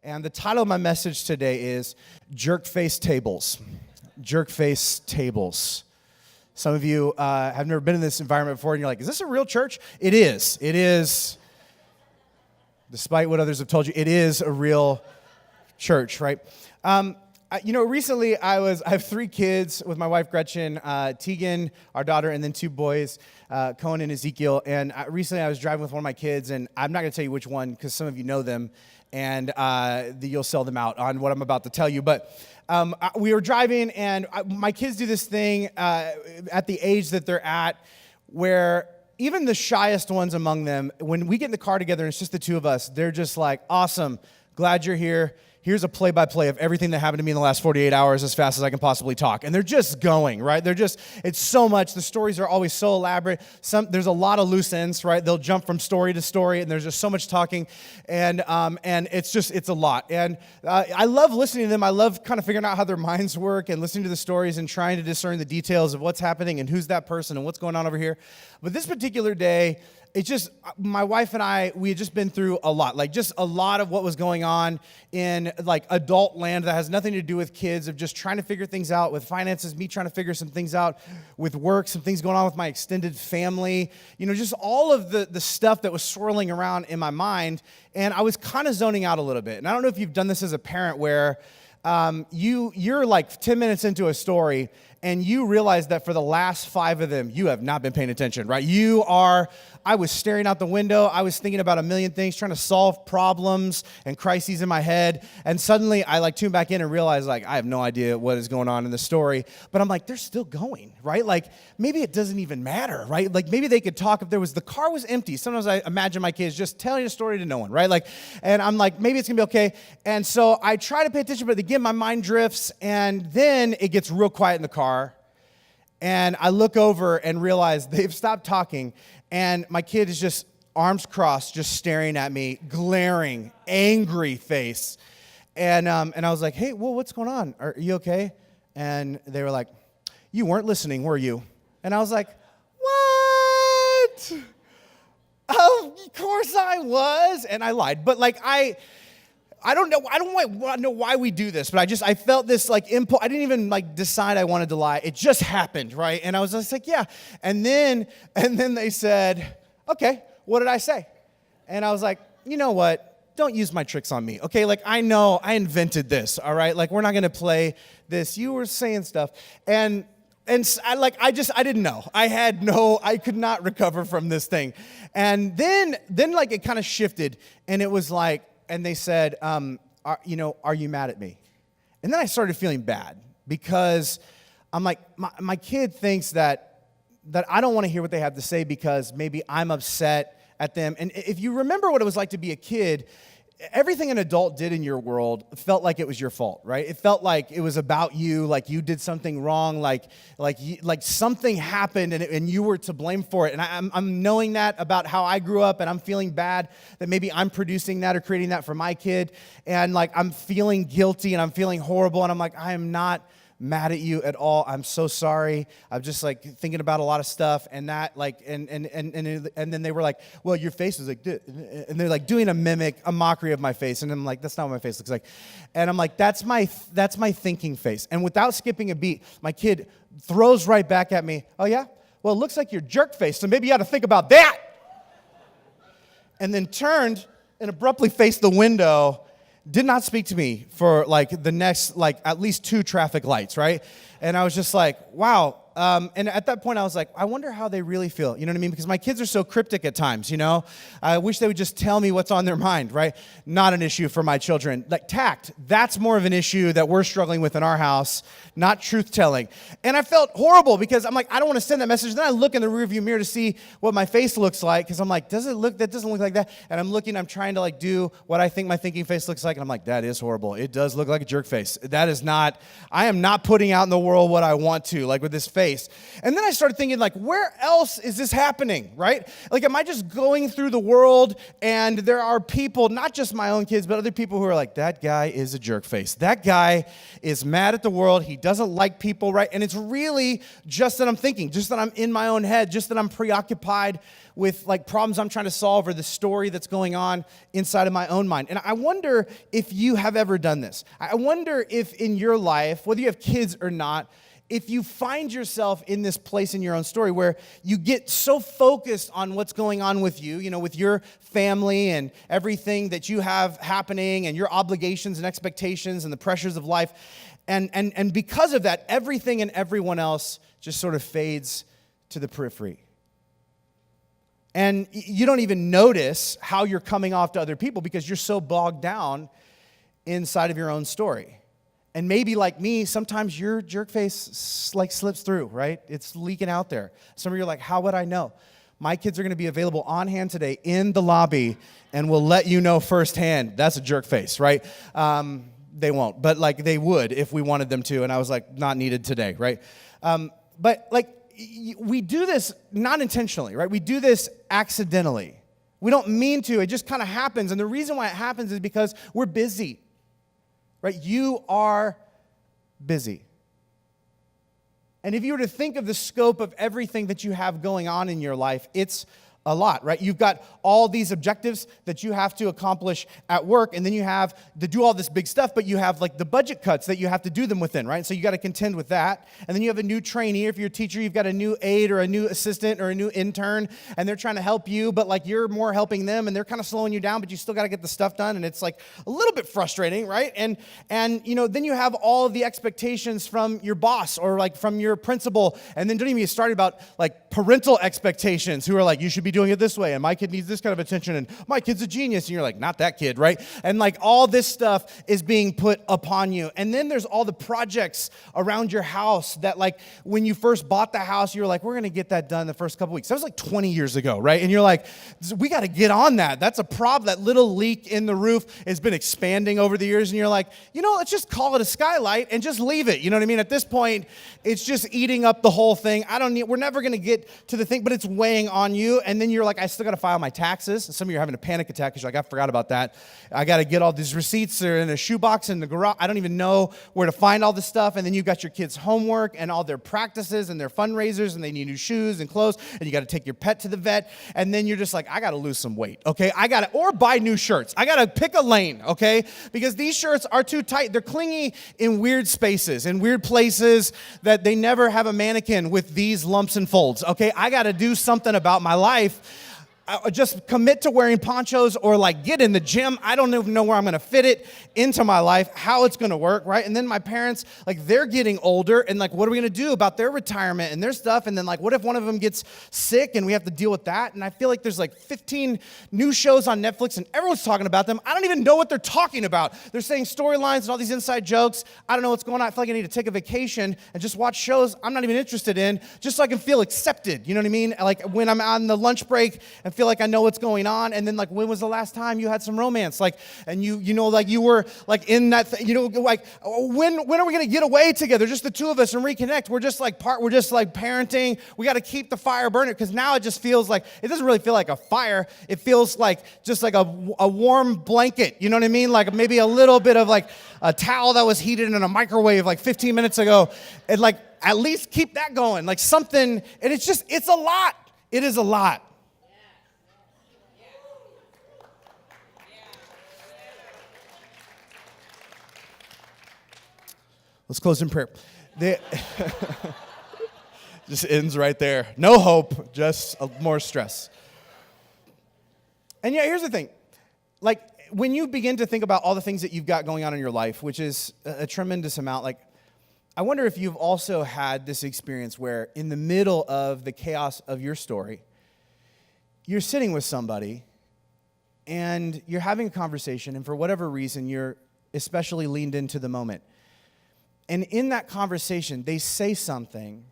And the title of my message today is Jerk Face Tables. Jerk Face Tables. Some of you have never been in this environment before, and you're like, is this a real church? It is. It is. Despite what others have told you, it is a real church, right? Recently I have 3 kids with my wife Gretchen, Tegan, our daughter, and then 2 boys, Cohen and Ezekiel. And recently I was driving with one of my kids, and I'm not going to tell you which one because some of you know them, and you'll sell them out on what I'm about to tell you. But we were driving, and my kids do this thing at the age that they're at where even the shyest ones among them, when we get in the car together and it's just the 2 of us, they're just like, awesome, glad you're here. Here's a play-by-play of everything that happened to me in the last 48 hours as fast as I can possibly talk. And they're just going, right? It's so much. The stories are always so elaborate. There's a lot of loose ends, right? They'll jump from story to story, and there's just so much talking. And it's a lot. And I love listening to them. I love kind of figuring out how their minds work and listening to the stories and trying to discern the details of what's happening and who's that person and what's going on over here. But this particular day, it's just, my wife and I, we had just been through a lot, like just a lot of what was going on in like adult land that has nothing to do with kids, of just trying to figure things out with finances, me trying to figure some things out with work, some things going on with my extended family, just all of the stuff that was swirling around in my mind. And I was kind of zoning out a little bit. And I don't know if you've done this as a parent where you're like 10 minutes into a story and you realize that for the last 5 of them, you have not been paying attention, right? I was staring out the window. I was thinking about a million things, trying to solve problems and crises in my head. And suddenly I tune back in and realize I have no idea what is going on in the story. But I'm like, they're still going, right? Maybe it doesn't even matter, right? Maybe they could talk if the car was empty. Sometimes I imagine my kids just telling a story to no one, right? And I'm like, maybe it's gonna be okay. And so I try to pay attention, but again, my mind drifts, and then it gets real quiet in the car. And I look over and realize they've stopped talking, and my kid is just arms crossed, just staring at me, glaring, angry face. And I was like, hey, well, what's going on? Are you okay? And they were like, you weren't listening, were you? And I was like, what? Of course I was. And I lied. But I don't know why we do this, but I felt this impulse. I didn't even decide I wanted to lie. It just happened, right? And I was just like, yeah. And then they said, okay, what did I say? And I was like, you know what? Don't use my tricks on me, okay? I know I invented this, all right? We're not gonna play this. You were saying stuff, and I didn't know. I could not recover from this thing. And then it kind of shifted, and it was and they said, are you mad at me? And then I started feeling bad because I'm like, my kid thinks that I don't want to hear what they have to say because maybe I'm upset at them. And if you remember what it was like to be a kid, everything an adult did in your world felt like it was your fault, right? It felt like it was about you, like you did something wrong, like something happened and you were to blame for it. And I'm knowing that about how I grew up, and I'm feeling bad that maybe I'm producing that or creating that for my kid. And I'm feeling guilty and I'm feeling horrible, and I'm like, I am not mad at you at all. I'm so sorry. I'm just thinking about a lot of stuff, and that and then they were like, well, your face is and they're doing a mockery of my face, and I'm like, that's not what my face looks like. And I'm like, that's my thinking face. And without skipping a beat, my kid throws right back at me, oh yeah? Well, it looks like your jerk face, so maybe you ought to think about that. And then turned and abruptly faced the window. Did not speak to me for the next at least 2 traffic lights, right? And I was just like, wow. And at that point I was like, I wonder how they really feel. You know what I mean? Because my kids are so cryptic at times, I wish they would just tell me what's on their mind, right? Not an issue for my children. Tact, that's more of an issue that we're struggling with in our house, not truth-telling. And I felt horrible because I'm like, I don't want to send that message. Then I look in the rearview mirror to see what my face looks like, because I'm like, that doesn't look like that. And I'm trying to do what I think my thinking face looks like, and I'm like, that is horrible. It does look like a jerk face. That is not, I am not putting out in the world what I want to, with this face. face. And then I started thinking, like, where else is this happening, right? Like, am I just going through the world and there are people, not just my own kids, but other people who are like, that guy is a jerk face. That guy is mad at the world. He doesn't like people, right? And it's really just that I'm thinking, just that I'm in my own head, just that I'm preoccupied with like problems I'm trying to solve or the story that's going on inside of my own mind. And I wonder if you have ever done this. I wonder if in your life, whether you have kids or not, if you find yourself in this place in your own story where you get so focused on what's going on with you, you know, with your family and everything that you have happening and your obligations and expectations and the pressures of life. And because of that, everything and everyone else just sort of fades to the periphery. And you don't even notice how you're coming off to other people because you're so bogged down inside of your own story. And maybe like me, sometimes your jerk face like slips through, right? It's leaking out there. Some of you are like, how would I know? My kids are going to be available on hand today in the lobby and will let you know firsthand. That's a jerk face, right? They won't, but like they would if we wanted them to. And I was like, not needed today, right? But like, we do this not intentionally, right? We do this accidentally. We don't mean to. It just kind of happens. And the reason why it happens is because we're busy, right? You are busy. And if you were to think of the scope of everything that you have going on in your life, it's a lot, right? You've got all these objectives that you have to accomplish at work, and then you have to do all this big stuff, but you have like the budget cuts that you have to do them within, right? So you got to contend with that. And then you have a new trainee. If you're a teacher, you've got a new aide or a new assistant or a new intern, and they're trying to help you, but like you're more helping them, and they're kind of slowing you down, but you still got to get the stuff done, and it's like a little bit frustrating, right? And you know, then you have all of the expectations from your boss or like from your principal, and then don't even get started about like parental expectations who are like, you should be doing it this way, and my kid needs this kind of attention, and my kid's a genius, and you're like, not that kid, right? And like all this stuff is being put upon you. And then there's all the projects around your house that like when you first bought the house, you were like, we're going to get that done the first couple weeks. That was like 20 years ago, right? And you're like, we got to get on that. That's a problem. That little leak in the roof has been expanding over the years, and you're like, you know, let's just call it a skylight and just leave it. You know what I mean? At this point, it's just eating up the whole thing. We're never going to get to the thing, but it's weighing on you. And then you're like, I still got to file my taxes. Some of you are having a panic attack because you're like, I forgot about that. I got to get all these receipts. They're in a shoebox in the garage. I don't even know where to find all this stuff. And then you've got your kids' homework and all their practices and their fundraisers, and they need new shoes and clothes, and you got to take your pet to the vet. And then you're just like, I got to lose some weight, okay? Or buy new shirts. I got to pick a lane, okay? Because these shirts are too tight. They're clingy in weird spaces, in weird places that they never have a mannequin with these lumps and folds, okay? I got to do something about my life. Just commit to wearing ponchos or like get in the gym. I don't even know where I'm going to fit it into my life, how it's going to work, right? And then my parents, like they're getting older, and like what are we going to do about their retirement and their stuff? And then like what if one of them gets sick and we have to deal with that? And I feel like there's like 15 new shows on Netflix and everyone's talking about them. I don't even know what they're talking about. They're saying storylines and all these inside jokes. I don't know what's going on. I feel like I need to take a vacation and just watch shows I'm not even interested in, just so I can feel accepted. You know what I mean? Like when I'm on the lunch break and feel like I know what's going on. And then like, when was the last time you had some romance? Like, and you know, like you were like in that, you know, like when are we going to get away together? Just the two of us and reconnect. We're just like parenting. We got to keep the fire burning, because now it just feels like, it doesn't really feel like a fire. It feels like just like a warm blanket. You know what I mean? Like maybe a little bit of like a towel that was heated in a microwave like 15 minutes ago. And like, at least keep that going. Like something, and it's a lot. It is a lot. Let's close in prayer. Just ends right there. No hope, just more stress. And yeah, here's the thing. Like, when you begin to think about all the things that you've got going on in your life, which is a tremendous amount, like, I wonder if you've also had this experience where in the middle of the chaos of your story, you're sitting with somebody and you're having a conversation, and for whatever reason, you're especially leaned into the moment. And in that conversation, they say something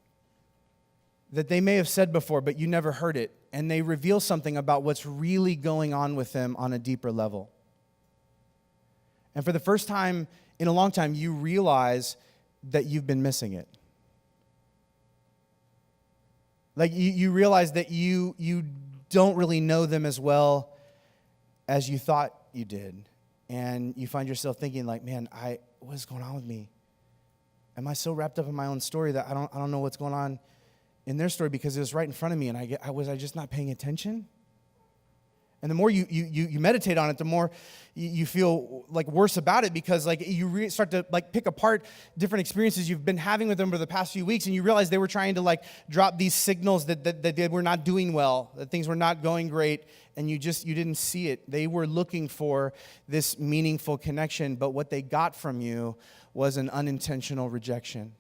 that they may have said before, but you never heard it. And they reveal something about what's really going on with them on a deeper level. And for the first time in a long time, you realize that you've been missing it. Like you realize that you don't really know them as well as you thought you did. And you find yourself thinking like, man, what is going on with me? Am I so wrapped up in my own story that I don't know what's going on in their story because it was right in front of me, and was I just not paying attention? And the more you meditate on it, the more you feel like worse about it, because like you start to like pick apart different experiences you've been having with them over the past few weeks, and you realize they were trying to like drop these signals that they were not doing well, that things were not going great, and you didn't see it. They were looking for this meaningful connection, but what they got from you was an unintentional rejection.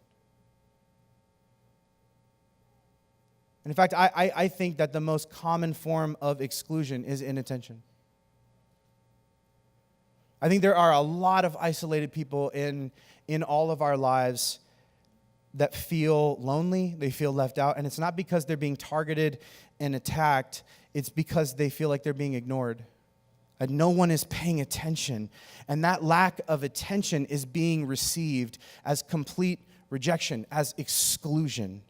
And in fact, I think that the most common form of exclusion is inattention. I think there are a lot of isolated people in all of our lives that feel lonely, they feel left out, and it's not because they're being targeted and attacked, it's because they feel like they're being ignored. And no one is paying attention, and that lack of attention is being received as complete rejection, as exclusion.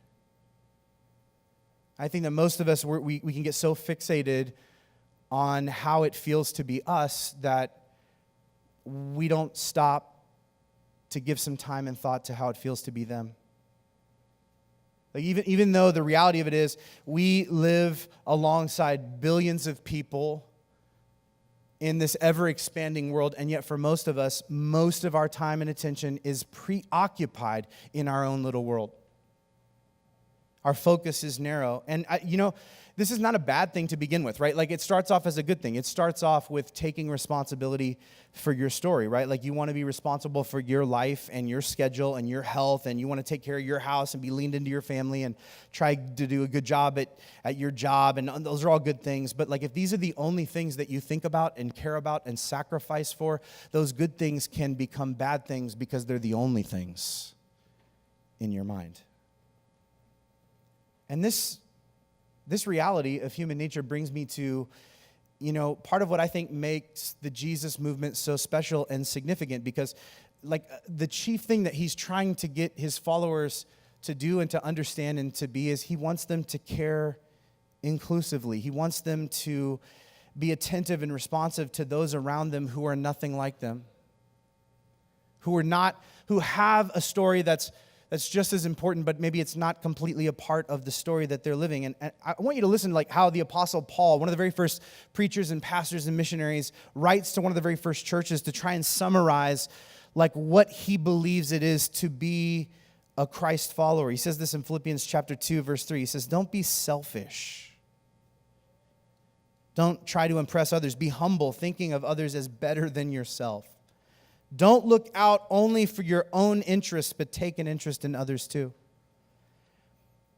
I think that most of us, we can get so fixated on how it feels to be us that we don't stop to give some time and thought to how it feels to be them. Like even though the reality of it is we live alongside billions of people in this ever-expanding world, and yet for most of us, most of our time and attention is preoccupied in our own little world. Our focus is narrow. And, this is not a bad thing to begin with, right? Like, it starts off as a good thing. It starts off with taking responsibility for your story, right? Like, you want to be responsible for your life and your schedule and your health, and you want to take care of your house and be leaned into your family and try to do a good job at your job, and those are all good things. But, like, if these are the only things that you think about and care about and sacrifice for, those good things can become bad things because they're the only things in your mind. And this reality of human nature brings me to, part of what I think makes the Jesus movement so special and significant, because like the chief thing that he's trying to get his followers to do and to understand and to be is he wants them to care inclusively. He wants them to be attentive and responsive to those around them who are nothing like them, who have a story that's just as important, but maybe it's not completely a part of the story that they're living. And I want you to listen to like how the Apostle Paul, one of the very first preachers and pastors and missionaries, writes to one of the very first churches to try and summarize like what he believes it is to be a Christ follower. He says this in Philippians chapter 2, verse 3. He says, "Don't be selfish. Don't try to impress others. Be humble, thinking of others as better than yourself. Don't look out only for your own interests, but take an interest in others too."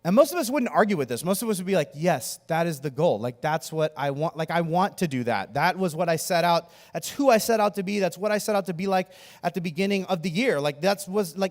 And most of us wouldn't argue with this. Most of us would be like, yes, that is the goal. Like, that's what I want. Like, I want to do that. That was what I set out. That's who I set out to be. That's what I set out to be like at the beginning of the year. Like,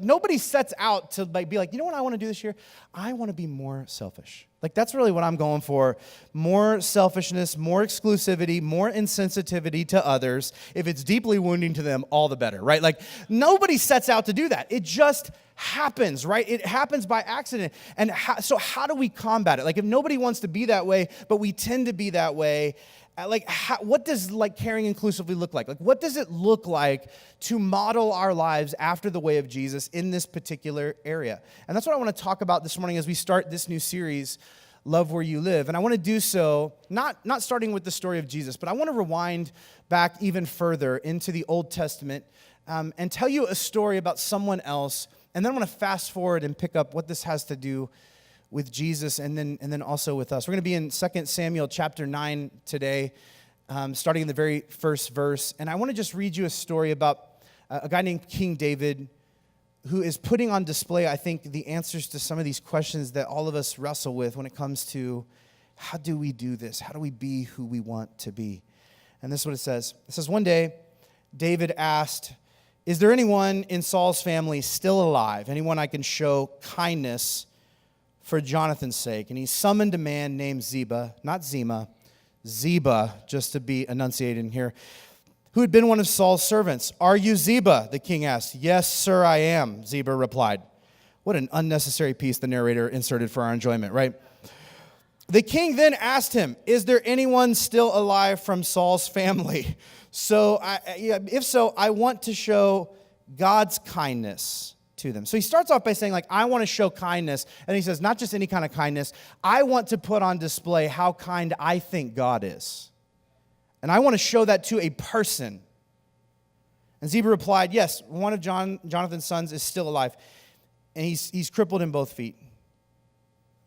nobody sets out to like be like, you know what I want to do this year? I want to be more selfish. Like, that's really what I'm going for. More selfishness, more exclusivity, more insensitivity to others. If it's deeply wounding to them, all the better, right? Like, nobody sets out to do that. It just happens, right? It happens by accident. And so how do we combat it? Like, if nobody wants to be that way, but we tend to be that way, what does like caring inclusively look like? Like, what does it look like to model our lives after the way of Jesus in this particular area? And that's what I want to talk about this morning as we start this new series, Love Where You Live. And I want to do so not starting with the story of Jesus, but I want to rewind back even further into the Old Testament and tell you a story about someone else. And then I want to fast forward and pick up what this has to do with Jesus and then also with us. We're going to be in 2 Samuel chapter 9 today, starting in the very first verse. And I want to just read you a story about a guy named King David who is putting on display, I think, the answers to some of these questions that all of us wrestle with when it comes to how do we do this? How do we be who we want to be? And this is what it says. It says, "One day, David asked, 'Is there anyone in Saul's family still alive? Anyone I can show kindness for Jonathan's sake?' And he summoned a man named Ziba, not Zima, Ziba, just to be enunciated in here, who had been one of Saul's servants. 'Are you Ziba?' the king asked. 'Yes, sir, I am,' Ziba replied." What an unnecessary piece the narrator inserted for our enjoyment, right? The king then asked him, "Is there anyone still alive from Saul's family? If so, I want to show God's kindness to them." So he starts off by saying, like, I want to show kindness. And he says, not just any kind of kindness. I want to put on display how kind I think God is. And I want to show that to a person. And Ziba replied, "Yes, one of Jonathan's sons is still alive. And he's crippled in both feet."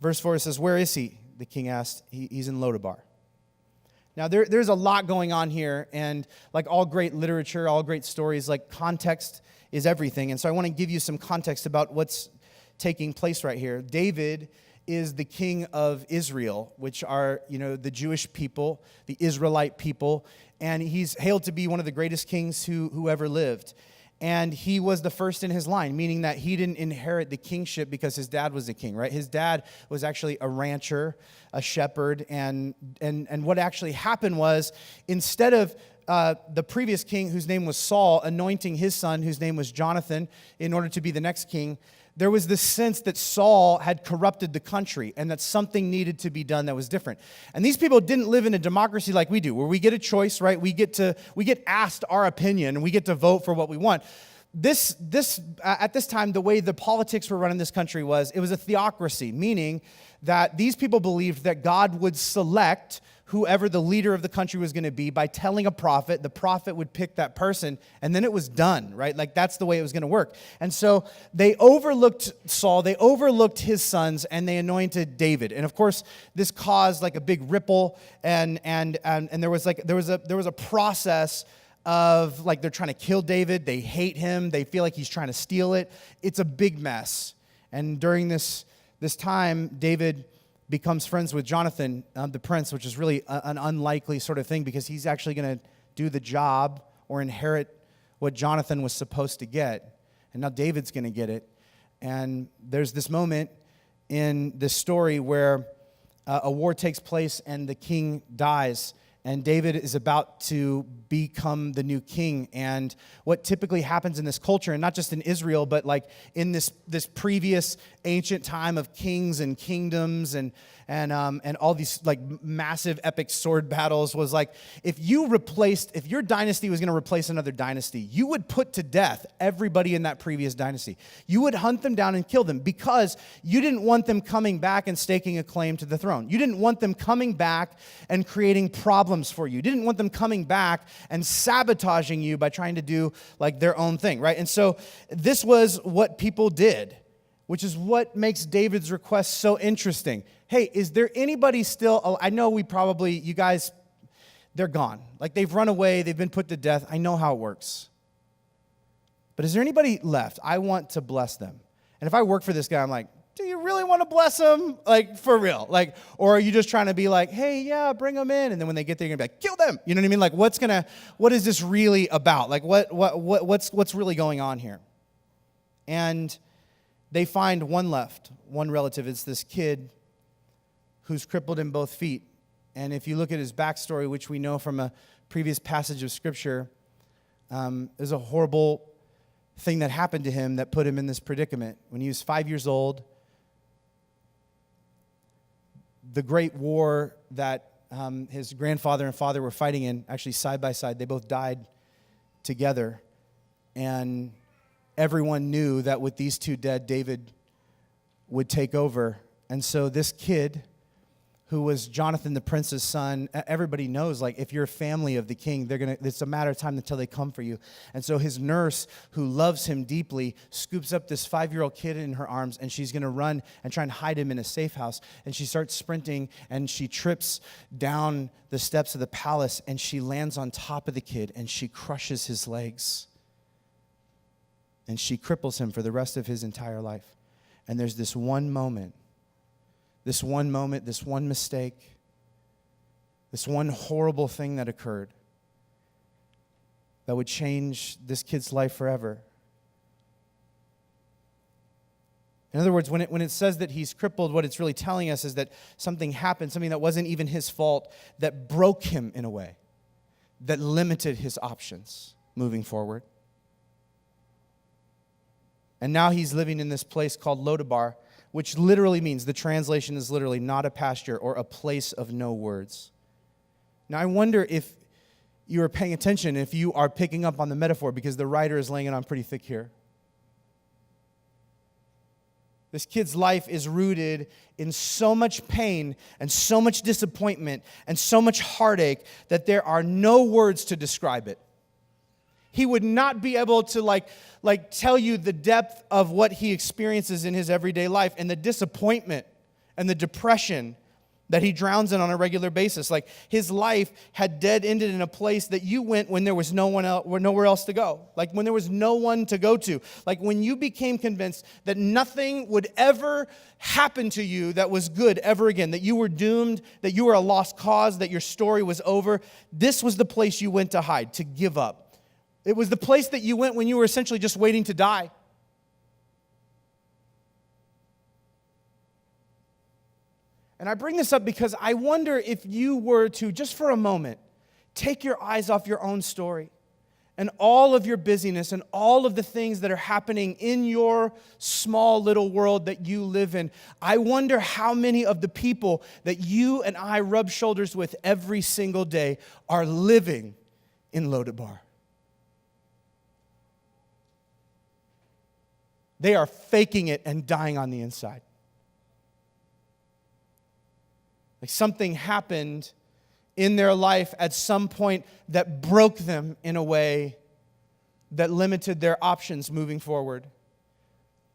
Verse 4 says, "Where is he?" The king asked. He's in Lodabar. Now, there's a lot going on here, and like all great literature, all great stories, like context is everything. And so I want to give you some context about what's taking place right here. David is the king of Israel, which are, the Jewish people, the Israelite people, and he's hailed to be one of the greatest kings who ever lived. And he was the first in his line, meaning that he didn't inherit the kingship because his dad was the king, right? His dad was actually a rancher, a shepherd, and what actually happened was, instead of the previous king, whose name was Saul, anointing his son, whose name was Jonathan, in order to be the next king, there was this sense that Saul had corrupted the country and that something needed to be done that was different. And these people didn't live in a democracy like we do, where we get a choice, right? We get asked our opinion and we get to vote for what we want. At this time, the way the politics were run in this country it was a theocracy, meaning that these people believed that God would select whoever the leader of the country was going to be by telling a prophet. The prophet would pick that person, and then it was done, right? Like, that's the way it was going to work. And so they overlooked Saul, they overlooked his sons, and they anointed David. And of course, this caused like a big ripple, and there was a process of, like, they're trying to kill David, they hate him, they feel like he's trying to steal it. It's a big mess. And during this time, David becomes friends with Jonathan, the prince, which is really an unlikely sort of thing, because he's actually going to do the job or inherit what Jonathan was supposed to get. And now David's going to get it. And there's this moment in this story where a war takes place and the king dies. And David is about to become the new king. And what typically happens in this culture, and not just in Israel, but like in this previous ancient time of kings and kingdoms and all these like massive epic sword battles, was like, if your dynasty was going to replace another dynasty, you would put to death everybody in that previous dynasty. You would hunt them down and kill them, because you didn't want them coming back and staking a claim to the throne. You didn't want them coming back and creating problems for you. You didn't want them coming back and sabotaging you by trying to do like their own thing, right? And so this was what people did, which is what makes David's request so interesting. Hey, is there anybody still? I know you guys, they're gone. Like, they've run away, they've been put to death. I know how it works. But is there anybody left? I want to bless them. And if I work for this guy, I'm like, do you really want to bless them? Like, for real? Like, or are you just trying to be like, hey, yeah, bring them in, and then when they get there, you're gonna be like, kill them. You know what I mean? Like, what is this really about? Like, what's really going on here? And they find one relative. It's this kid who's crippled in both feet. And if you look at his backstory, which we know from a previous passage of Scripture, there's a horrible thing that happened to him that put him in this predicament. When he was 5 years old, the great war that his grandfather and father were fighting in, actually side by side, they both died together. And everyone knew that with these two dead, David would take over. And so this kid, who was Jonathan the prince's son, everybody knows, like, if you're a family of the king, it's a matter of time until they come for you. And so his nurse, who loves him deeply, scoops up this 5-year-old kid in her arms, and she's going to run and try and hide him in a safe house. And she starts sprinting, and she trips down the steps of the palace, and she lands on top of the kid, and she crushes his legs. And she cripples him for the rest of his entire life. And there's this one moment, this one mistake, this one horrible thing that occurred that would change this kid's life forever. In other words, when it says that he's crippled, what it's really telling us is that something happened, something that wasn't even his fault, that broke him in a way, that limited his options moving forward. And now he's living in this place called Lodabar, which literally means, the translation is literally not a pasture or a place of no words. Now, I wonder if you are paying attention, if you are picking up on the metaphor, because the writer is laying it on pretty thick here. This kid's life is rooted in so much pain and so much disappointment and so much heartache that there are no words to describe it. He would not be able to tell you the depth of what he experiences in his everyday life and the disappointment and the depression that he drowns in on a regular basis. Like, his life had dead-ended in a place that you went when there was nowhere else to go. Like, when there was no one to go to. Like, when you became convinced that nothing would ever happen to you that was good ever again, that you were doomed, that you were a lost cause, that your story was over, this was the place you went to hide, to give up. It was the place that you went when you were essentially just waiting to die. And I bring this up because I wonder if you were to, just for a moment, take your eyes off your own story and all of your busyness and all of the things that are happening in your small little world that you live in. I wonder how many of the people that you and I rub shoulders with every single day are living in Lodabar. They are faking it and dying on the inside. Like, something happened in their life at some point that broke them in a way that limited their options moving forward.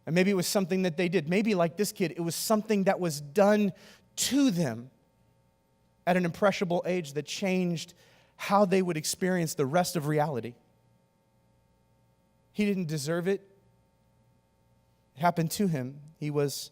And maybe it was something that they did. Maybe, like this kid, it was something that was done to them at an impressionable age that changed how they would experience the rest of reality. He didn't deserve it. It happened to him. He was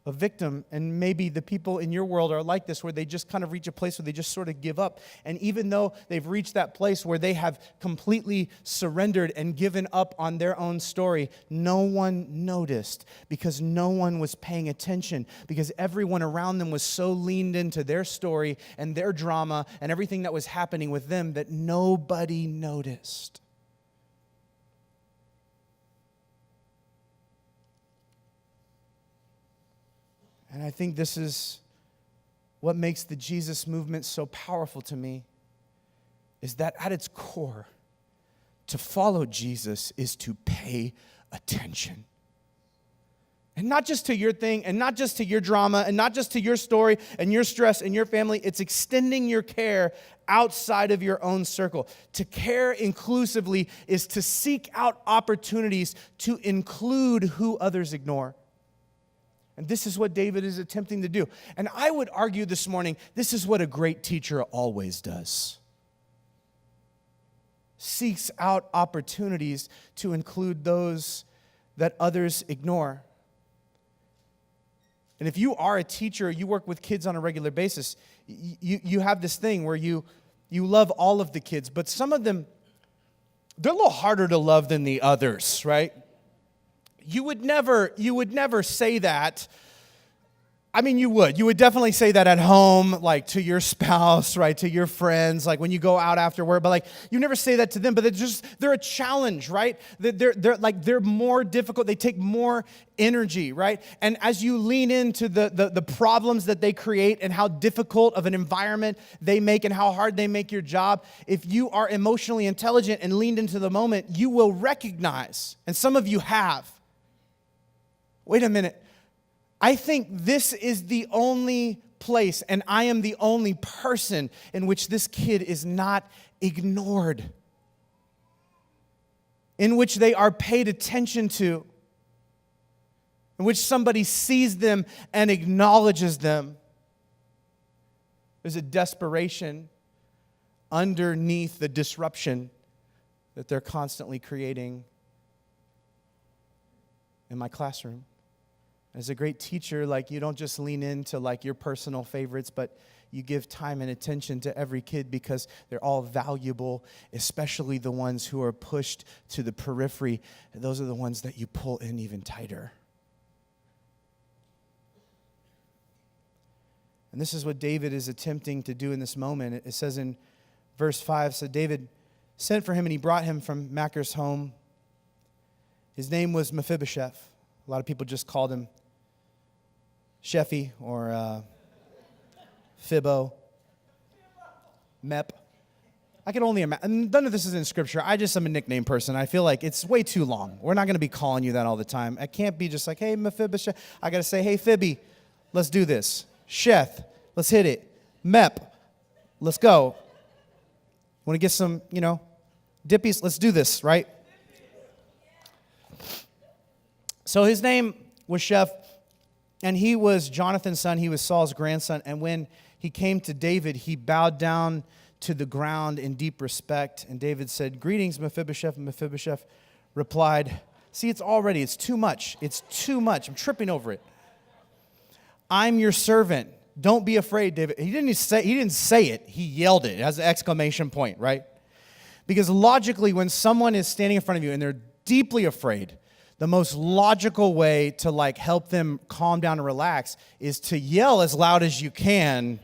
a victim, and maybe the people in your world are like this, where they just kind of reach a place where they just sort of give up. And even though they've reached that place where they have completely surrendered and given up on their own story, no one noticed, because no one was paying attention, because everyone around them was so leaned into their story and their drama and everything that was happening with them that nobody noticed. And I think this is what makes the Jesus movement so powerful to me, is that at its core, to follow Jesus is to pay attention. And not just to your thing, and not just to your drama, and not just to your story and your stress and your family. It's extending your care outside of your own circle. To care inclusively is to seek out opportunities to include who others ignore. And this is what David is attempting to do. And I would argue this morning, this is what a great teacher always does. Seeks out opportunities to include those that others ignore. And if you are a teacher, you work with kids on a regular basis, you have this thing where you love all of the kids, but some of them, they're a little harder to love than the others, right? You would never say that. I mean, you would definitely say that at home, like to your spouse, right? To your friends, like when you go out after work, but like you never say that to them, but they're a challenge, right? They're more difficult. They take more energy, right? And as you lean into the problems that they create and how difficult of an environment they make and how hard they make your job, if you are emotionally intelligent and leaned into the moment, you will recognize, and some of you have, wait a minute, I think this is the only place, and I am the only person in which this kid is not ignored, in which they are paid attention to, in which somebody sees them and acknowledges them. There's a desperation underneath the disruption that they're constantly creating in my classroom. As a great teacher, like, you don't just lean into like your personal favorites, but you give time and attention to every kid because they're all valuable, especially the ones who are pushed to the periphery. Those are the ones that you pull in even tighter. And this is what David is attempting to do in this moment. It says in verse 5, so David sent for him and he brought him from Machir's home. His name was Mephibosheth. A lot of people just called him Sheffy or Fibbo, Mep. I can only imagine. None of this is in Scripture. I just am a nickname person. I feel like it's way too long. We're not going to be calling you that all the time. I can't be just like, hey, Mephibosheth. I got to say, hey, Fibby, let's do this. Sheth, let's hit it. Mep, let's go. Want to get some, dippies? Let's do this, right? So his name was Sheth, and he was Jonathan's son. He was Saul's grandson. And when he came to David, he bowed down to the ground in deep respect. And David said, greetings, Mephibosheth. And Mephibosheth replied, see, it's too much. It's too much. I'm tripping over it. I'm your servant. Don't be afraid, David. He didn't say it. He yelled it. It has an exclamation point, right? Because logically, when someone is standing in front of you and they're deeply afraid, the most logical way to help them calm down and relax is to yell as loud as you can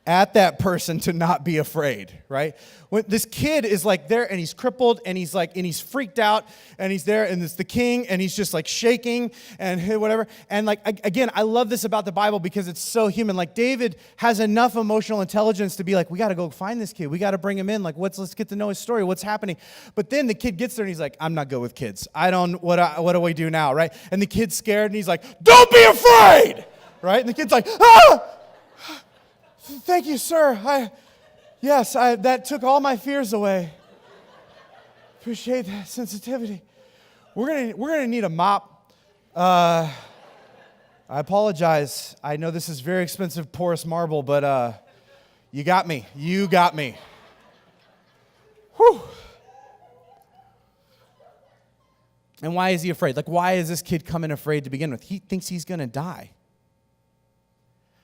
at that person to not be afraid, right? When this kid is there and he's crippled and he's freaked out and he's there and it's the king and he's just shaking and whatever. And again, I love this about the Bible because it's so human. David has enough emotional intelligence to be we got to go find this kid. We got to bring him in. Let's get to know his story. What's happening? But then the kid gets there and he's I'm not good with kids. What do we do now, right? And the kid's scared and he's don't be afraid, right? And the kid's ah! Thank you, sir. That took all my fears away. Appreciate that sensitivity. We're gonna need a mop. I apologize. I know this is very expensive porous marble, but you got me. You got me. Whew. And why is he afraid? Why is this kid coming afraid to begin with? He thinks he's gonna die.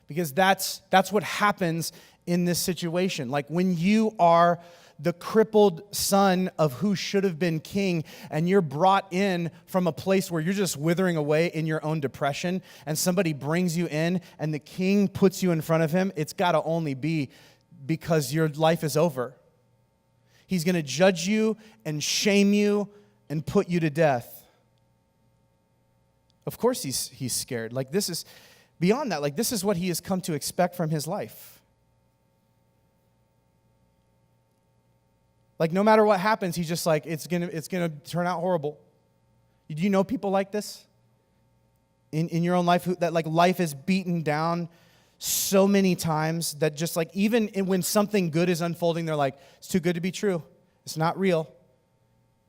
Because that's what happens in this situation. When you are the crippled son of who should have been king, and you're brought in from a place where you're just withering away in your own depression, and somebody brings you in, and the king puts you in front of him, it's got to only be because your life is over. He's going to judge you and shame you and put you to death. Of course he's scared. This is... Beyond that, this is what he has come to expect from his life. No matter what happens, he's just it's gonna turn out horrible. Do you know people like this in your own life that life is beaten down so many times that just even when something good is unfolding, they're it's too good to be true. It's not real.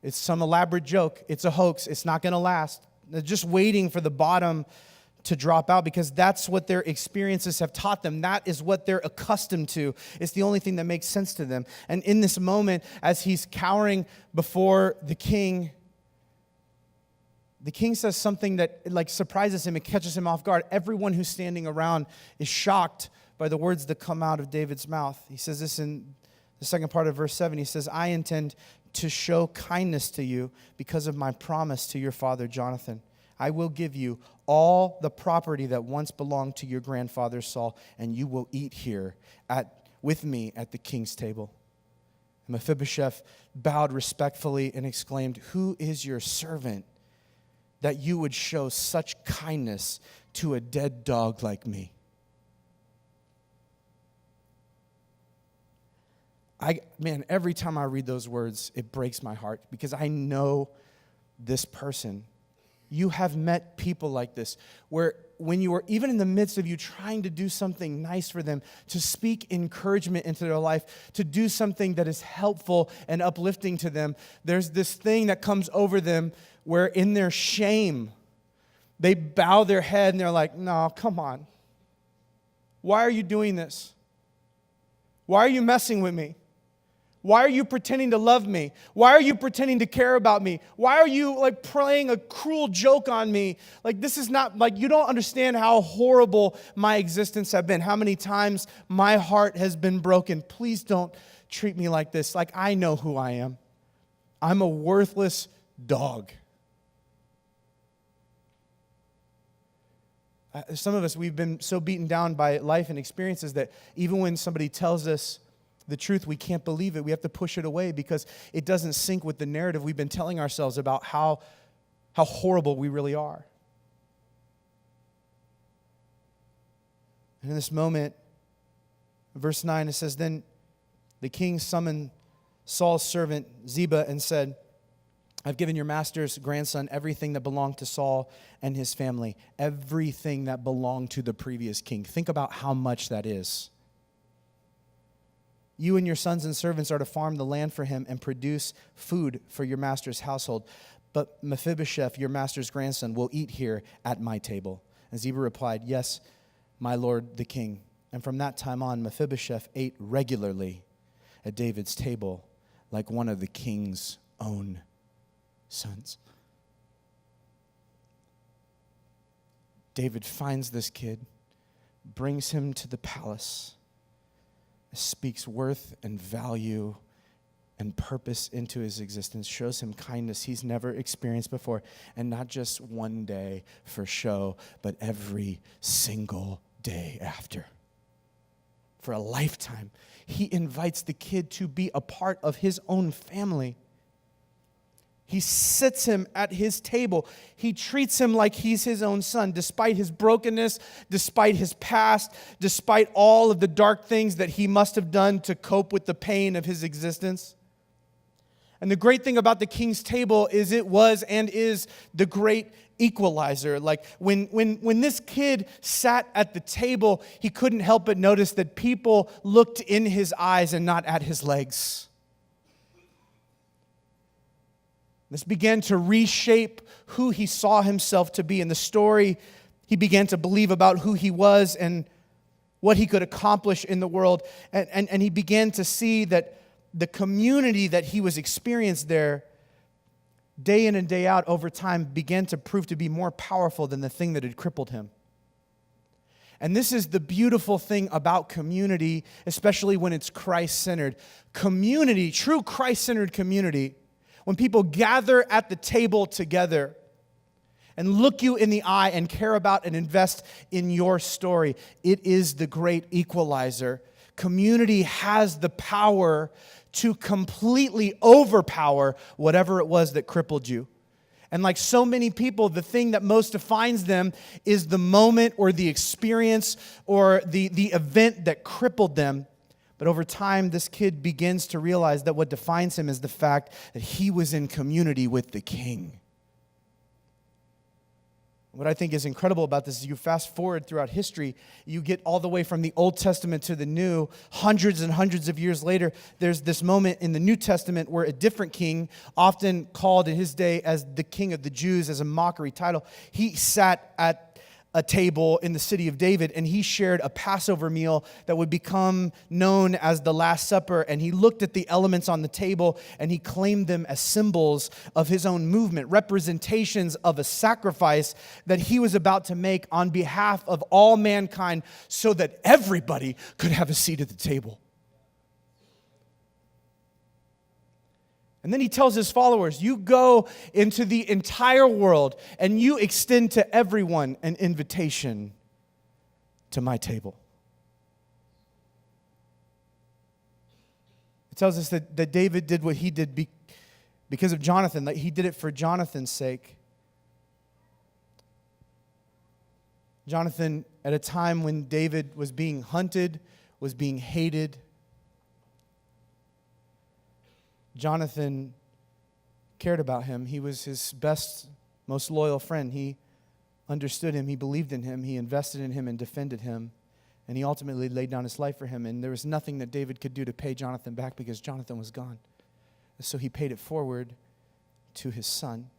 It's some elaborate joke. It's a hoax. It's not gonna last. They're just waiting for the bottom to drop out because that's what their experiences have taught them. That is what they're accustomed to. It's the only thing that makes sense to them. And in this moment, as he's cowering before the king says something that surprises him and catches him off guard. Everyone who's standing around is shocked by the words that come out of David's mouth. He says this in the second part of verse 7. He says, I intend to show kindness to you because of my promise to your father Jonathan. I will give you all the property that once belonged to your grandfather Saul, and you will eat here with me at the king's table. And Mephibosheth bowed respectfully and exclaimed, who is your servant that you would show such kindness to a dead dog like me? Every time I read those words, it breaks my heart because I know this person. You have met people like this, where when you are even in the midst of you trying to do something nice for them, to speak encouragement into their life, to do something that is helpful and uplifting to them, there's this thing that comes over them where in their shame, they bow their head and they're no, come on. Why are you doing this? Why are you messing with me? Why are you pretending to love me? Why are you pretending to care about me? Why are you playing a cruel joke on me? This is not, you don't understand how horrible my existence has been, how many times my heart has been broken. Please don't treat me like this. I know who I am. I'm a worthless dog. Some of us, we've been so beaten down by life and experiences that even when somebody tells us the truth, we can't believe it. We have to push it away because it doesn't sync with the narrative we've been telling ourselves about how horrible we really are. And in this moment, verse 9, it says, Then the king summoned Saul's servant Ziba and said, I've given your master's grandson everything that belonged to Saul and his family, everything that belonged to the previous king. Think about how much that is. You and your sons and servants are to farm the land for him and produce food for your master's household. But Mephibosheth, your master's grandson, will eat here at my table. And Ziba replied, Yes, my lord the king. And from that time on, Mephibosheth ate regularly at David's table like one of the king's own sons. David finds this kid, brings him to the palace, speaks worth and value and purpose into his existence, shows him kindness he's never experienced before, and not just one day for show, but every single day after. For a lifetime, he invites the kid to be a part of his own family. He sits him at his table. He treats him like he's his own son, despite his brokenness, despite his past, despite all of the dark things that he must have done to cope with the pain of his existence. And the great thing about the king's table is it was and is the great equalizer. Like when this kid sat at the table, he couldn't help but notice that people looked in his eyes and not at his legs. This began to reshape who he saw himself to be. In the story, he began to believe about who he was and what he could accomplish in the world. And he began to see that the community that he was experienced there, day in and day out over time, began to prove to be more powerful than the thing that had crippled him. And this is the beautiful thing about community, especially when it's Christ-centered. Community, true Christ-centered community, when people gather at the table together and look you in the eye and care about and invest in your story, it is the great equalizer. Community has the power to completely overpower whatever it was that crippled you. And like so many people, the thing that most defines them is the moment or the experience or the event that crippled them. But over time, this kid begins to realize that what defines him is the fact that he was in community with the king. What I think is incredible about this is you fast forward throughout history, you get all the way from the Old Testament to the New, hundreds and hundreds of years later, there's this moment in the New Testament where a different king, often called in his day as the King of the Jews as a mockery title, he sat at a table in the city of David, and he shared a Passover meal that would become known as the Last Supper, and he looked at the elements on the table, and he claimed them as symbols of his own movement, representations of a sacrifice that he was about to make on behalf of all mankind so that everybody could have a seat at the table. And then he tells his followers, you go into the entire world and you extend to everyone an invitation to my table. It tells us that David did what he did because of Jonathan, that he did it for Jonathan's sake. Jonathan, at a time when David was being hunted, was being hated, Jonathan cared about him. He was his best, most loyal friend. He understood him. He believed in him. He invested in him and defended him. And he ultimately laid down his life for him. And there was nothing that David could do to pay Jonathan back because Jonathan was gone. So he paid it forward to his son.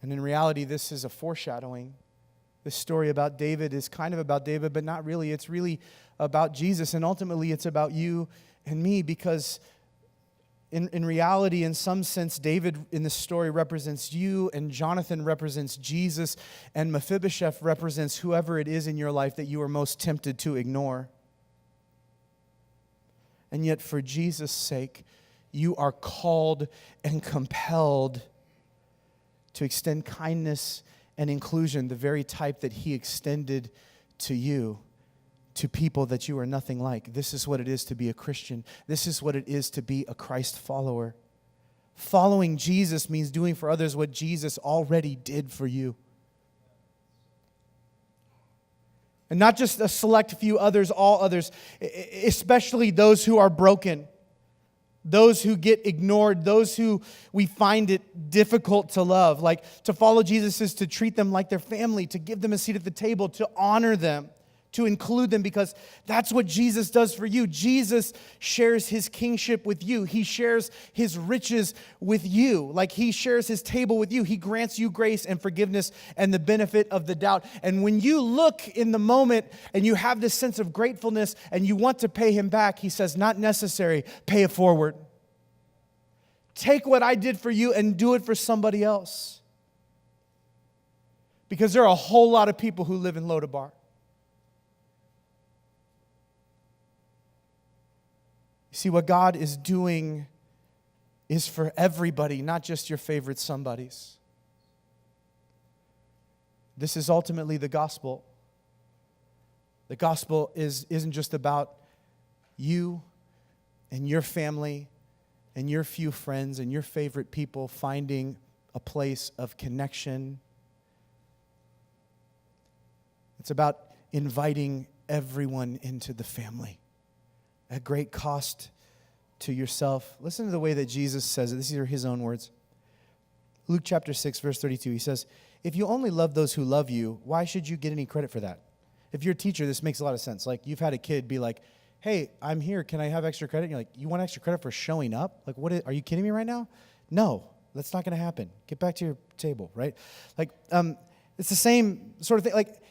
And in reality, this is a foreshadowing. This story about David is kind of about David, but not really. It's really about Jesus, and ultimately it's about you and me, because in reality, in some sense, David in this story represents you, and Jonathan represents Jesus, and Mephibosheth represents whoever it is in your life that you are most tempted to ignore. And yet, for Jesus' sake, you are called and compelled to extend kindness and inclusion, the very type that he extended to you, to people that you are nothing like. This is what it is to be a Christian. This is what it is to be a Christ follower. Following Jesus means doing for others what Jesus already did for you. And not just a select few others, all others, especially those who are broken, those who get ignored, those who we find it difficult to love. Like, to follow Jesus is to treat them like their family, to give them a seat at the table, to honor them, to include them, because that's what Jesus does for you. Jesus shares his kingship with you. He shares his riches with you. Like, he shares his table with you. He grants you grace and forgiveness and the benefit of the doubt. And when you look in the moment and you have this sense of gratefulness and you want to pay him back, he says, not necessary, pay it forward. Take what I did for you and do it for somebody else. Because there are a whole lot of people who live in Lodabar. See, what God is doing is for everybody, not just your favorite somebodies. This is ultimately the gospel. The gospel isn't just about you and your family and your few friends and your favorite people finding a place of connection. It's about inviting everyone into the family at great cost to yourself. Listen to the way that Jesus says it. These are his own words. Luke chapter 6, verse 32, he says, if you only love those who love you, why should you get any credit for that? If you're a teacher, this makes a lot of sense. Like, you've had a kid be like, hey, I'm here. Can I have extra credit? And you're like, you want extra credit for showing up? Like, are you kidding me right now? No, that's not going to happen. Get back to your table, right? Like, it's the same sort of thing. Like,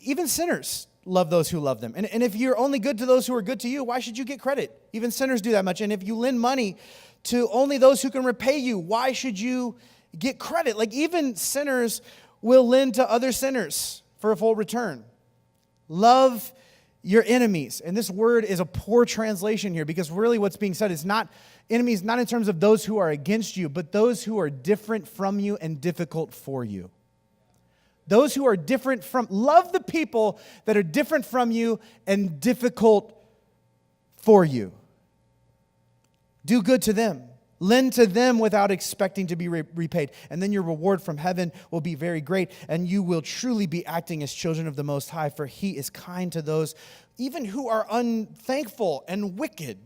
even sinners love those who love them. And if you're only good to those who are good to you, why should you get credit? Even sinners do that much. And if you lend money to only those who can repay you, why should you get credit? Like, even sinners will lend to other sinners for a full return. Love your enemies. And this word is a poor translation here, because really what's being said is not enemies, not in terms of those who are against you, but those who are different from you and difficult for you. Those who are different love the people that are different from you and difficult for you. Do good to them. Lend to them without expecting to be repaid. And then your reward from heaven will be very great, and you will truly be acting as children of the Most High, for he is kind to those even who are unthankful and wicked.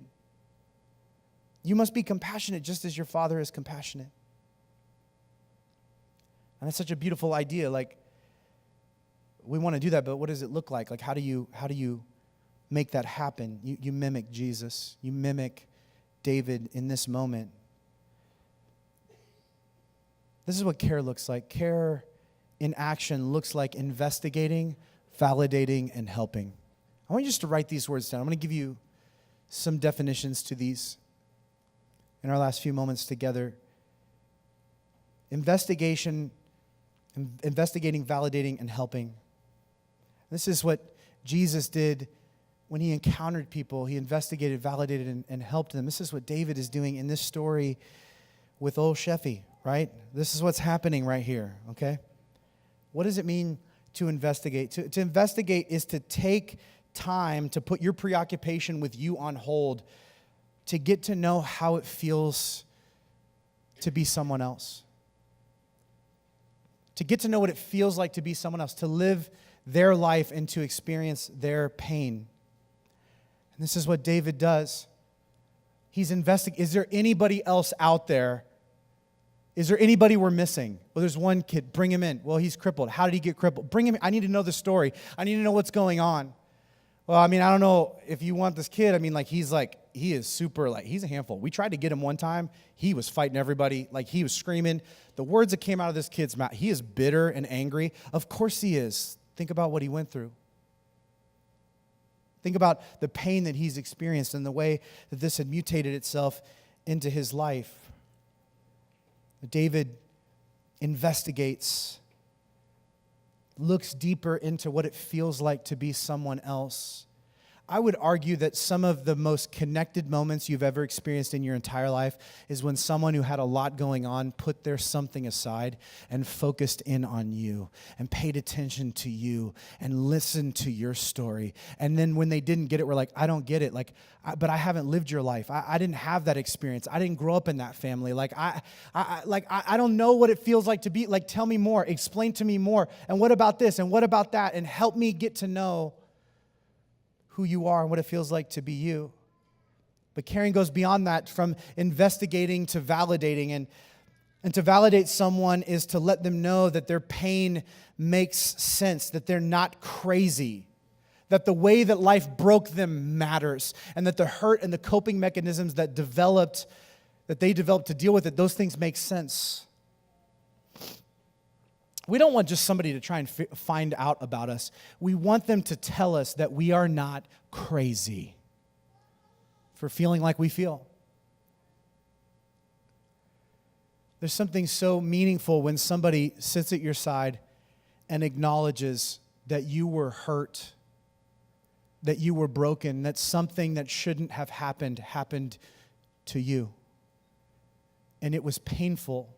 You must be compassionate just as your Father is compassionate. And that's such a beautiful idea. Like, we want to do that, but what does it look like? Like, how do you make that happen? You mimic Jesus. You mimic David in this moment. This is what care looks like. Care in action looks like investigating, validating, and helping. I want you just to write these words down. I'm going to give you some definitions to these in our last few moments together. Investigating, validating, and helping. This is what Jesus did when he encountered people. He investigated, validated, and helped them. This is what David is doing in this story with old Sheffy, right? This is what's happening right here, okay? What does it mean to investigate? To investigate is to take time to put your preoccupation with you on hold, to get to know how it feels to be someone else. To get to know what it feels like to be someone else, to live their life and to experience their pain. And this is what David does. He's investigating. Is there anybody else out there? Is there anybody we're missing? Well, there's one kid. Bring him in. Well, he's crippled. How did he get crippled? Bring him in. I need to know the story. I need to know what's going on. Well, I mean, I don't know if you want this kid. I mean, he is super, he's a handful. We tried to get him one time. He was fighting everybody. He was screaming. The words that came out of this kid's mouth, he is bitter and angry. Of course he is. Think about what he went through. Think about the pain that he's experienced and the way that this had mutated itself into his life. David investigates, looks deeper into what it feels like to be someone else. I would argue that some of the most connected moments you've ever experienced in your entire life is when someone who had a lot going on put their something aside and focused in on you and paid attention to you and listened to your story. And then when they didn't get it, we're like, I don't get it. But I haven't lived your life. I didn't have that experience. I didn't grow up in that family. I don't know what it feels like to be. Like, tell me more. Explain to me more. And what about this? And what about that? And help me get to know who you are and what it feels like to be you. But caring goes beyond that, from investigating to validating. And to validate someone is to let them know that their pain makes sense, that they're not crazy, that the way that life broke them matters, and that the hurt and the coping mechanisms that they developed to deal with it, those things make sense. We don't want just somebody to try and find out about us. We want them to tell us that we are not crazy for feeling like we feel. There's something so meaningful when somebody sits at your side and acknowledges that you were hurt, that you were broken, that something that shouldn't have happened to you. And it was painful.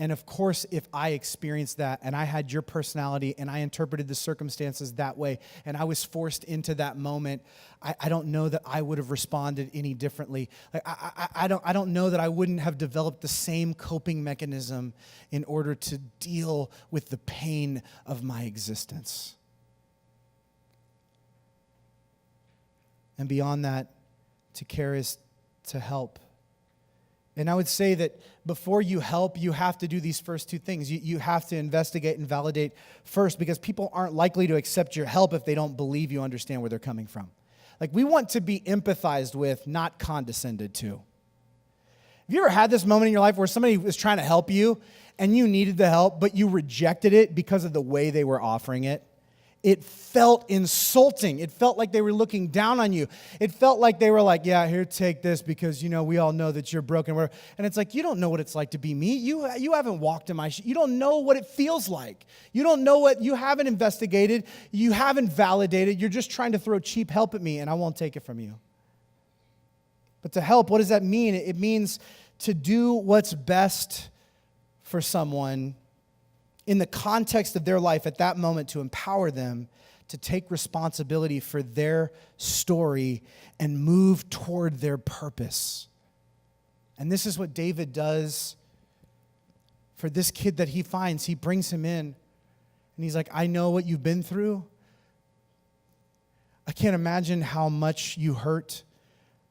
And of course, if I experienced that and I had your personality and I interpreted the circumstances that way and I was forced into that moment, I don't know that I would have responded any differently. I don't know that I wouldn't have developed the same coping mechanism in order to deal with the pain of my existence. And beyond that, to care is to help. And I would say that before you help, you have to do these first two things. You have to investigate and validate first, because people aren't likely to accept your help if they don't believe you understand where they're coming from. Like, we want to be empathized with, not condescended to. Have you ever had this moment in your life where somebody was trying to help you and you needed the help, but you rejected it because of the way they were offering it? It felt insulting. It felt like they were looking down on you. It felt like they were like, yeah, here, take this because, we all know that you're broken. And it's like, you don't know what it's like to be me. You haven't walked in my shoes. You don't know what it feels like. You don't know you haven't investigated. You haven't validated. You're just trying to throw cheap help at me, and I won't take it from you. But to help, what does that mean? It means to do what's best for someone in the context of their life at that moment, to empower them to take responsibility for their story and move toward their purpose. And this is what David does for this kid that he finds. He brings him in, and he's like, I know what you've been through. I can't imagine how much you hurt.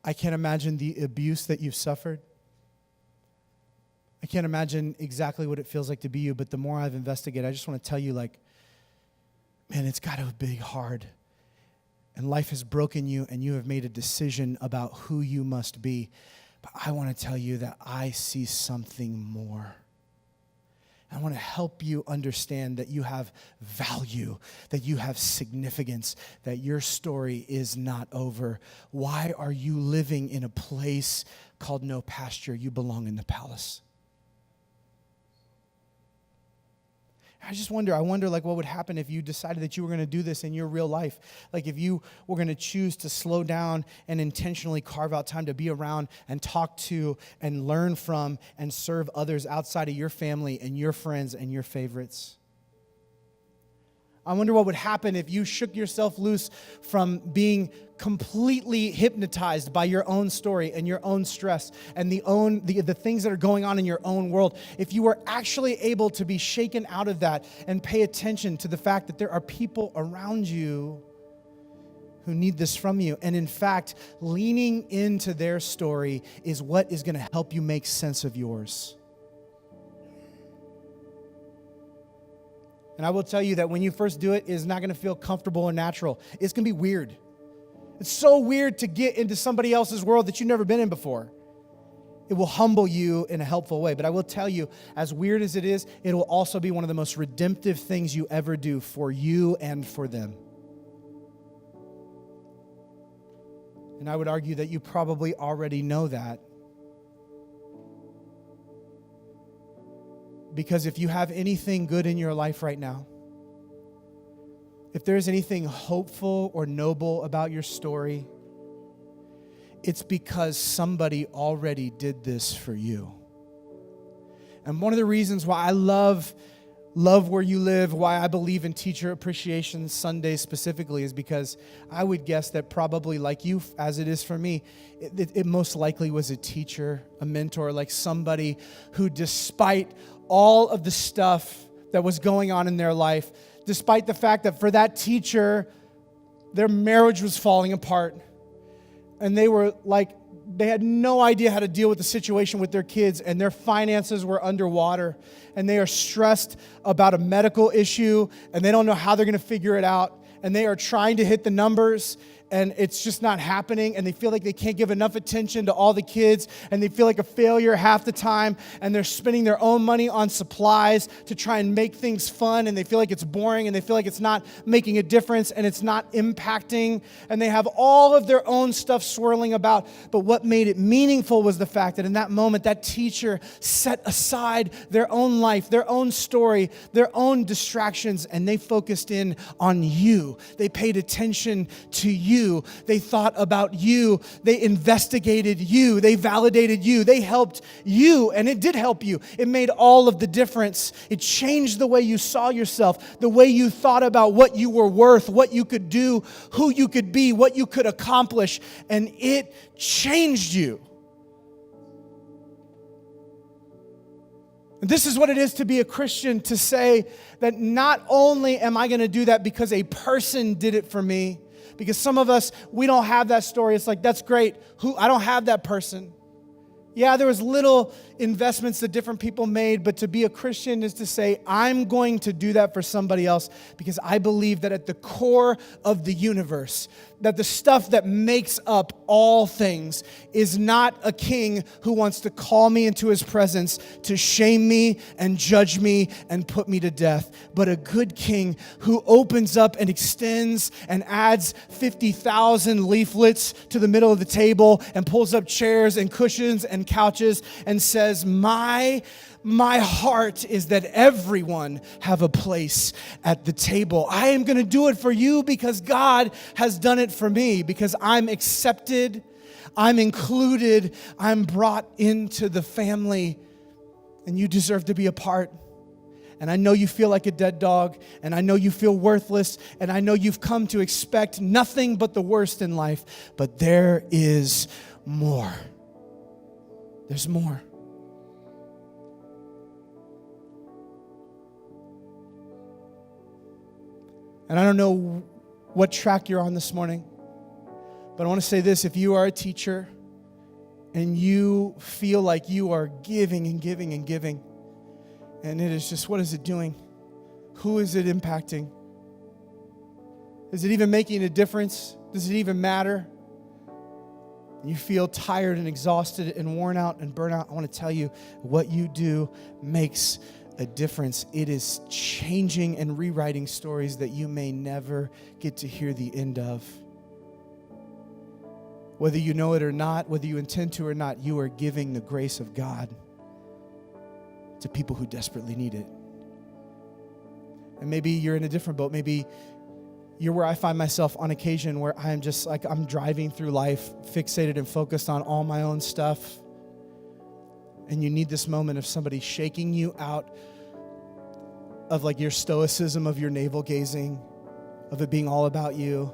I can't imagine the abuse that you've suffered. I can't imagine exactly what it feels like to be you, but the more I've investigated, I just want to tell you, man, it's got to be hard. And life has broken you, and you have made a decision about who you must be. But I want to tell you that I see something more. I want to help you understand that you have value, that you have significance, that your story is not over. Why are you living in a place called no pasture? You belong in the palace. I wonder what would happen if you decided that you were going to do this in your real life. Like, if you were going to choose to slow down and intentionally carve out time to be around and talk to and learn from and serve others outside of your family and your friends and your favorites. I wonder what would happen if you shook yourself loose from being completely hypnotized by your own story and your own stress and the things that are going on in your own world. If you were actually able to be shaken out of that and pay attention to the fact that there are people around you who need this from you. And in fact, leaning into their story is what is going to help you make sense of yours. And I will tell you that when you first do it, it's not going to feel comfortable or natural. It's going to be weird. It's so weird to get into somebody else's world that you've never been in before. It will humble you in a helpful way. But I will tell you, as weird as it is, it will also be one of the most redemptive things you ever do for you and for them. And I would argue that you probably already know that. Because if you have anything good in your life right now, if there's anything hopeful or noble about your story, it's because somebody already did this for you. And one of the reasons why I love where you live, why I believe in Teacher Appreciation Sunday specifically, is because I would guess that probably like you, as it is for me, it most likely was a teacher, a mentor, like somebody who, despite all of the stuff that was going on in their life, despite the fact that for that teacher, their marriage was falling apart, and they had no idea how to deal with the situation with their kids, and their finances were underwater, and they are stressed about a medical issue, and they don't know how they're going to figure it out, and they are trying to hit the numbers, and it's just not happening, and they feel like they can't give enough attention to all the kids, and they feel like a failure half the time, and they're spending their own money on supplies to try and make things fun, and they feel like it's boring, and they feel like it's not making a difference, and it's not impacting, and they have all of their own stuff swirling about. But what made it meaningful was the fact that in that moment, that teacher set aside their own life, their own story, their own distractions, and they focused in on you. They paid attention to you. They thought about you. They investigated you. They validated you. They helped you, and it did help you. It made all of the difference. It changed the way you saw yourself, the way you thought about what you were worth, what you could do, who you could be, what you could accomplish, and it changed you. And this is what it is to be a Christian, to say that not only am I going to do that because a person did it for me, because some of us, we don't have that story. It's like, that's great. I don't have that person. Yeah, there was little investments that different people made, but to be a Christian is to say, I'm going to do that for somebody else, because I believe that at the core of the universe, that the stuff that makes up all things is not a king who wants to call me into his presence to shame me and judge me and put me to death, but a good king who opens up and extends and adds 50,000 leaflets to the middle of the table and pulls up chairs and cushions and couches and says, my heart is that everyone have a place at the table. I am going to do it for you because God has done it for me, because I'm accepted, I'm included, I'm brought into the family, and you deserve to be a part. And I know you feel like a dead dog, and I know you feel worthless, and I know you've come to expect nothing but the worst in life, but there is more. There's more. And I don't know what track you're on this morning, but I want to say this. If you are a teacher and you feel like you are giving and giving and giving, and it is just, what is it doing? Who is it impacting? Is it even making a difference? Does it even matter? You feel tired and exhausted and worn out and burnt out. I want to tell you, what you do makes a difference. It is changing and rewriting stories that you may never get to hear the end of. Whether you know it or not, whether you intend to or not, you are giving the grace of God to people who desperately need it. And maybe you're in a different boat. Maybe you're where I find myself on occasion, where I'm just like, I'm driving through life fixated and focused on all my own stuff. And you need this moment of somebody shaking you out of like your stoicism, of your navel gazing, of it being all about you,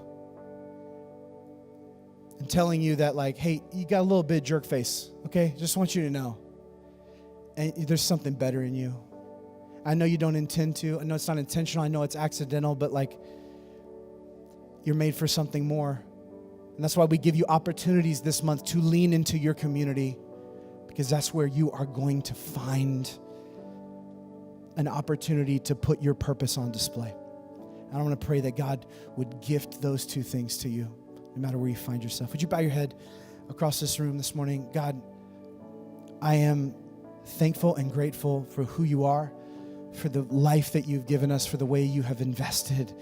and telling you that like, hey, you got a little bit of jerk face, okay? Just want you to know. And there's something better in you. I know you don't intend to. I know it's not intentional. I know it's accidental, but like, you're made for something more. And that's why we give you opportunities this month to lean into your community, because that's where you are going to find an opportunity to put your purpose on display. And I want to pray that God would gift those two things to you, no matter where you find yourself. Would you bow your head across this room this morning? God, I am thankful and grateful for who you are, for the life that you've given us, for the way you have invested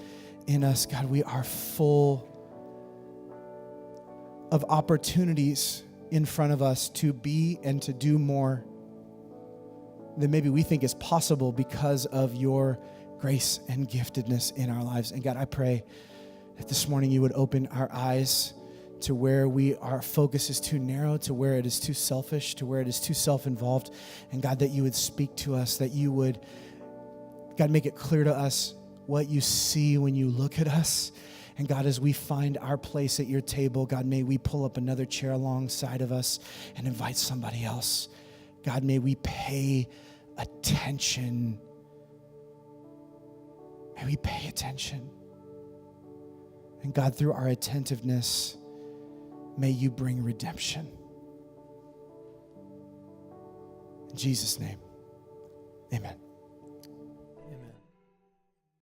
in us. God, we are full of opportunities in front of us to be and to do more than maybe we think is possible because of your grace and giftedness in our lives. And God, I pray that this morning you would open our eyes to where our focus is too narrow, to where it is too selfish, to where it is too self-involved. And God, that you would speak to us, that you would, God, make it clear to us what you see when you look at us. And God, as we find our place at your table, God, may we pull up another chair alongside of us and invite somebody else. God, may we pay attention. May we pay attention. And God, through our attentiveness, may you bring redemption. In Jesus' name, amen.